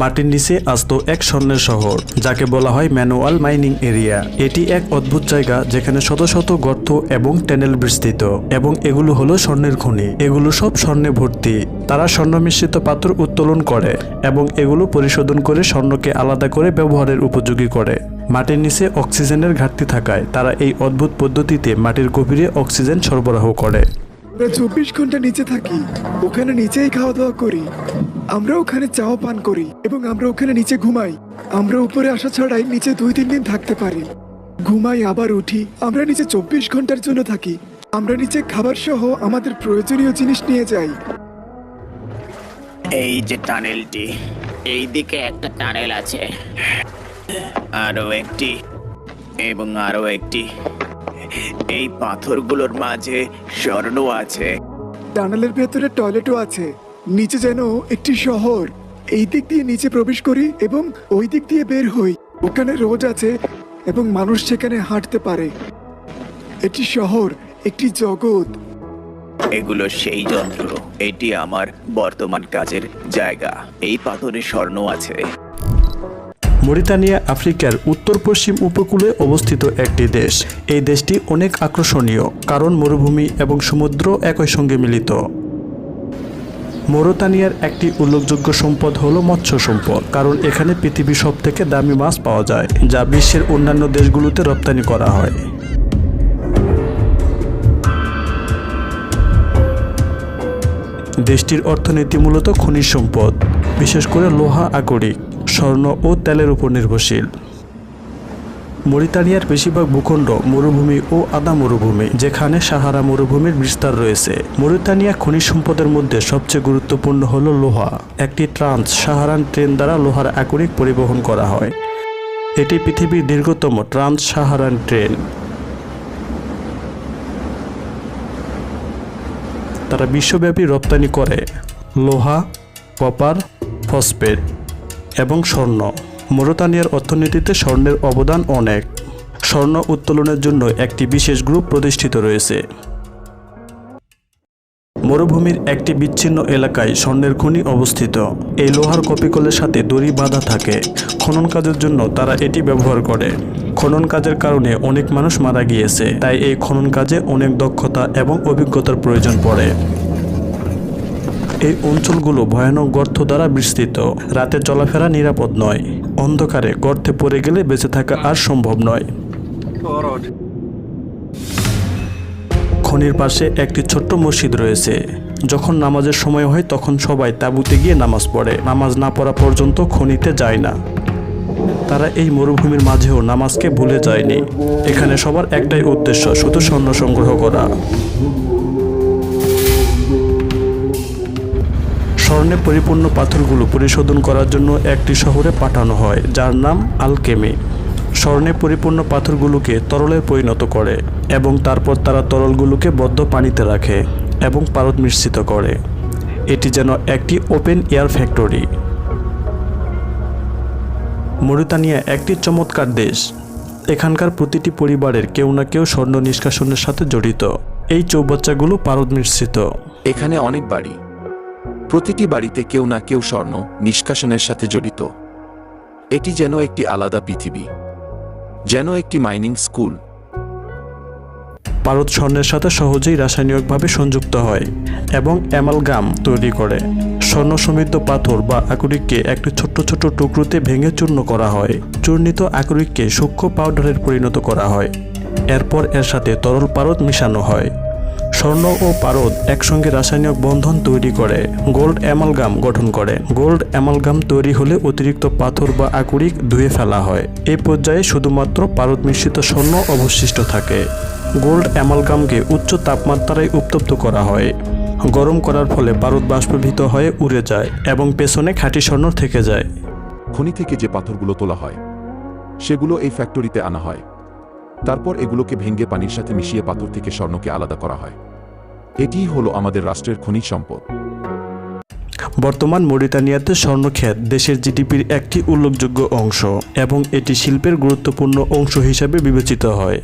মাটির নিচে আস্ত এক স্বর্ণের শহর, যাকে বলা হয় ম্যানুয়াল মাইনিং এরিয়া। এটি এক অদ্ভুত জায়গা যেখানে শত শত গর্ত এবং টানেল বিস্তৃত, এবং এগুলো হলো স্বর্ণের খনি। এগুলো সব স্বর্ণে ভর্তি। তারা স্বর্ণ মিশ্রিত পাথর উত্তোলন করে এবং এগুলো পরিশোধন করে স্বর্ণকে আলাদা করে ব্যবহারের উপযোগী করে। মাটির নিচে অক্সিজেনের ঘাটতি থাকায় তারা এই অদ্ভুত পদ্ধতিতে মাটির গভীরে অক্সিজেন সরবরাহ করে। আমরা 24 ঘন্টা নিচে থাকি, ওখানে নিচেই খাওয়া দাওয়া করি, আমরা ওখানে চাও পান করি এবং আমরা ওখানে নিচে ঘুমাই। আমরা উপরে আসা ছাড়াই নিচে 2-3 দিন থাকতে পারি, ঘুমাই আবার উঠি। আমরা নিচে 24 ঘন্টার জন্য থাকি। আমরা নিচে খাবার সহ আমাদের প্রয়োজনীয় জিনিস নিয়ে যাই। এই যে টানেলটি, এই দিকে একটা টানেল আছে, আরো একটি এবং আরো একটি। এই পাথরগুলোর মাঝে স্বর্ণ আছে। টানেলের ভেতরে টয়লেটও আছে। নিচে যেন একটি শহর। এই দিক দিয়ে নিচে প্রবেশ করি এবং ওই দিক দিয়ে বের হই। ওখানে রোড আছে এবং মানুষ সেখানে হাঁটতে পারে। এটি শহর, একটি জগৎ। এগুলো সেই যন্ত্র। এটি আমার বর্তমান কাজের জায়গা। এই পাথরে স্বর্ণ আছে। মরিতানিয়া আফ্রিকার উত্তর পশ্চিম উপকূলে অবস্থিত একটি দেশ। এই দেশটি অনেক আকর্ষণীয় কারণ মরুভূমি এবং সমুদ্র একই সঙ্গে মিলিত। মরিতানিয়ার একটি উল্লেখযোগ্য সম্পদ হলো মৎস্য সম্পদ, কারণ এখানে পৃথিবীর সবথেকে দামি মাছ পাওয়া যায়, যা বিশ্বের অন্যান্য দেশগুলোতে রপ্তানি করা হয়। দেশটির অর্থনীতি মূলত খনিজ সম্পদ, বিশেষ করে লোহা, আকরিক, স্বর্ণ ও তেলের উপর নির্ভরশীল। মরিতানিয়ার বেশিরভাগ ভূখণ্ড মরুভূমি ও আধা মরুভূমি, যেখানে সাহারা মরুভূমির বিস্তার রয়েছে। মরিতানিয়া খনিজ সম্পদের মধ্যে সবচেয়ে গুরুত্বপূর্ণ হল লোহা। একটি ট্রান্স সাহারান ট্রেন দ্বারা লোহার আকরিক পরিবহন করা হয়। এটি পৃথিবীর দীর্ঘতম ট্রান্স সাহারান ট্রেন। তারা বিশ্বব্যাপী রপ্তানি করে লোহা, কপার, ফসফেট এবং স্বর্ণ। মরিতানিয়ার অর্থনীতিতে স্বর্ণের অবদান অনেক। স্বর্ণ উত্তোলনের জন্য একটি বিশেষ গ্রুপ প্রতিষ্ঠিত রয়েছে। মরুভূমির একটি বিচ্ছিন্ন এলাকায় স্বর্ণের খনি অবস্থিত। এই লোহার কপিকলের সাথে দড়ি বাঁধা থাকে। খনন কাজের জন্য তারা এটি ব্যবহার করে। খনন কাজের কারণে অনেক মানুষ মারা গিয়েছে, তাই এই খনন কাজে অনেক দক্ষতা এবং অভিজ্ঞতার প্রয়োজন পড়ে। এই অঞ্চলগুলো ভয়ানক গর্ত দ্বারা বিস্তৃত। রাতে চলাফেরা নিরাপদ নয়। অন্ধকারে গর্তে পড়ে গেলে বেঁচে থাকা আর সম্ভব নয়। খনির পাশে একটি ছোট্ট মসজিদ রয়েছে। যখন নামাজের সময় হয় তখন সবাই তাঁবুতে গিয়ে নামাজ পড়ে। নামাজ না পড়া পর্যন্ত খনিতে যায় না। তারা এই মরুভূমির মাঝেও নামাজকে ভুলে যায়নি। এখানে সবার একটাই উদ্দেশ্য, শুধু স্বর্ণ সংগ্রহ করা। স্বর্ণে পরিপূর্ণ পাথরগুলো পরিশোধন করার জন্য একটি শহরে পাঠানো হয়, যার নাম আলকেমি। স্বর্ণে পরিপূর্ণ পাথরগুলোকে তরলে পরিণত করে এবং তারপর তারা তরলগুলোকে বদ্ধ পানিতে রাখে এবং পারদ মিশ্রিত করে। এটি যেন একটি ওপেন এয়ার ফ্যাক্টরি। মরিতানিয়া একটি চমৎকার দেশ। এখানকার প্রতিটি পরিবারের কেউ না কেউ স্বর্ণ নিষ্কাশনের সাথে জড়িত। এই চৌবাচ্চাগুলো পারদ মিশ্রিত। এখানে অনেক বাড়ি, প্রতিটি বাড়িতে কেউ না কেউ স্বর্ণ নিষ্কাশনের সাথে জড়িত। এটি যেন একটি আলাদা পৃথিবী, যেন একটি মাইনিং স্কুল। পারদ স্বর্ণের সাথে সহজেই রাসায়নিকভাবে সংযুক্ত হয় এবং অ্যামালগাম তৈরি করে। স্বর্ণ সমৃদ্ধ পাথর বা আকরিককে একটি ছোট্ট ছোট্ট টুকরোতে ভেঙে চূর্ণ করা হয়। চূর্ণিত আকরিককে সূক্ষ্ম পাউডারে পরিণত করা হয়। এরপর এর সাথে তরল পারদ মিশানো হয়। স্বর্ণ ও পারদ একসঙ্গে রাসায়নিক বন্ধন তৈরি করে গোল্ড অ্যামালগাম গঠন করে। গোল্ড অ্যামালগাম তৈরি হলে অতিরিক্ত পাথর বা আকরিক ধুয়ে ফেলা হয়। এই পর্যায়ে শুধুমাত্র পারদ মিশ্রিত স্বর্ণ অবশিষ্ট থাকে। গোল্ড অ্যামালগামকে উচ্চ তাপমাত্রায় উত্তপ্ত করা হয়। গরম করার ফলে পারদ বাষ্পীভূত হয়ে উড়ে যায় এবং পেছনে খাঁটি স্বর্ণ থেকে যায়। খনি থেকে যে পাথরগুলো তোলা হয় সেগুলো এই ফ্যাক্টরিতে আনা হয়। তারপর এগুলোকে ভেঙে পানির সাথে মিশিয়ে পাথর থেকে স্বর্ণকে আলাদা করা হয়। এটিই হলো আমাদের রাষ্ট্রের খনিজ সম্পদ। বর্তমান মরিতানিয়াতে স্বর্ণক্ষেত দেশের জিডিপির একটি উল্লেখযোগ্য অংশ এবং এটি শিল্পের গুরুত্বপূর্ণ অংশ হিসাবে বিবেচিত হয়।